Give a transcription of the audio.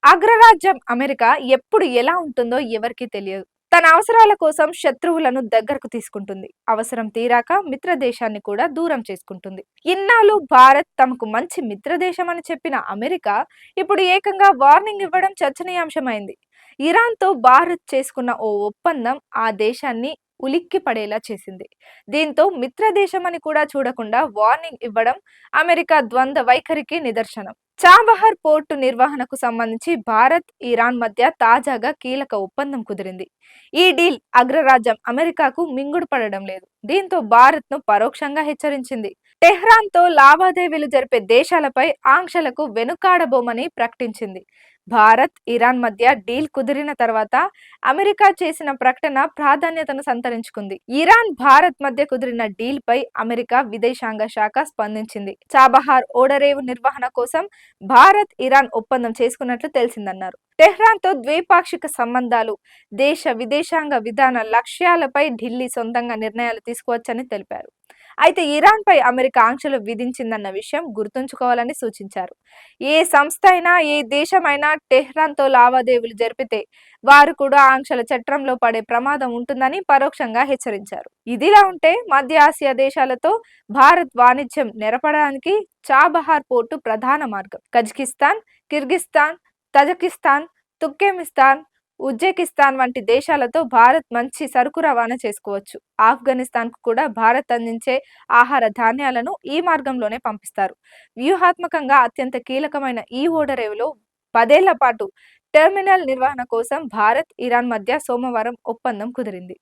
అగ్రరాజ్యం అమెరికా ఎప్పుడు ఎలా ఉంటుందో ఎవరికీ తెలియదు. తన అవసరాల కోసం శత్రువులను దగ్గరకు తీసుకుంటుంది. అవసరం తీరాక మిత్ర దేశాన్ని కూడా దూరం చేసుకుంటుంది. ఇన్నాళ్ళు భారత్ తమకు మంచి మిత్ర దేశం అని చెప్పిన అమెరికా ఇప్పుడు ఏకంగా వార్నింగ్ ఇవ్వడం చర్చనీయాంశమైంది. ఇరాన్తో భారత్ చేసుకున్న ఓ ఒప్పందం ఆ దేశాన్ని ఉలిక్కి పడేలా చేసింది. దీంతో మిత్ర దేశమని కూడా చూడకుండా వార్నింగ్ ఇవ్వడం అమెరికా ద్వంద్వ వైఖరికి నిదర్శనం. చాబహార్ పోర్టు నిర్వహణకు సంబంధించి భారత్, ఇరాన్ మధ్య తాజాగా కీలక ఒప్పందం కుదిరింది. ఈ డీల్ అగ్రరాజ్యం అమెరికాకు మింగుడు పడడం లేదు. దీంతో భారత్ ను పరోక్షంగా హెచ్చరించింది. టెహ్రాన్తో లావాదేవీలు జరిపే దేశాలపై ఆంక్షలకు వెనుకాడబోమని ప్రకటించింది. భారత్, ఇరాన్ మధ్య డీల్ కుదిరిన తర్వాత అమెరికా చేసిన ప్రకటన ప్రాధాన్యతను సంతరించుకుంది. ఇరాన్, భారత్ మధ్య కుదిరిన డీల్ పై అమెరికా విదేశాంగ శాఖ స్పందించింది. చాబహార్ ఓడరేవు నిర్వహణ కోసం భారత్, ఇరాన్ ఒప్పందం చేసుకున్నట్లు తెలిసిందన్నారు. టెహ్రాన్తో ద్వైపాక్షిక సంబంధాలు, దేశ విదేశాంగ విధాన లక్ష్యాలపై ఢిల్లీ సొంతంగా నిర్ణయాలు తీసుకోవచ్చని తెలిపారు. అయితే ఇరాన్పై అమెరికా ఆంక్షలు విధించిందన్న విషయం గుర్తుంచుకోవాలని సూచించారు. ఏ సంస్థ అయినా, ఏ దేశమైనా టెహ్రాన్తో లావాదేవీలు జరిపితే వారు కూడా ఆంక్షల చట్రంలో పడే ప్రమాదం ఉంటుందని పరోక్షంగా హెచ్చరించారు. ఇదిలా ఉంటే మధ్య ఆసియా దేశాలతో భారత్ వాణిజ్యం నెరపడానికి చాబహార్ పోర్టు ప్రధాన మార్గం. కజకిస్తాన్, కిర్గిస్తాన్, తజకిస్తాన్, తుర్కెమిస్తాన్, ఉజ్బెకిస్తాన్ వంటి దేశాలతో భారత్ మంచి సరుకు రవాణా చేసుకోవచ్చు. ఆఫ్ఘనిస్తాన్ కు కూడా భారత్ అందించే ఆహార ధాన్యాలను ఈ మార్గంలోనే పంపిస్తారు. వ్యూహాత్మకంగా అత్యంత కీలకమైన ఈ ఓడరేవులో 10 ఏళ్ల పాటు టెర్మినల్ నిర్వహణ కోసం భారత్, ఇరాన్ మధ్య సోమవారం ఒప్పందం కుదిరింది.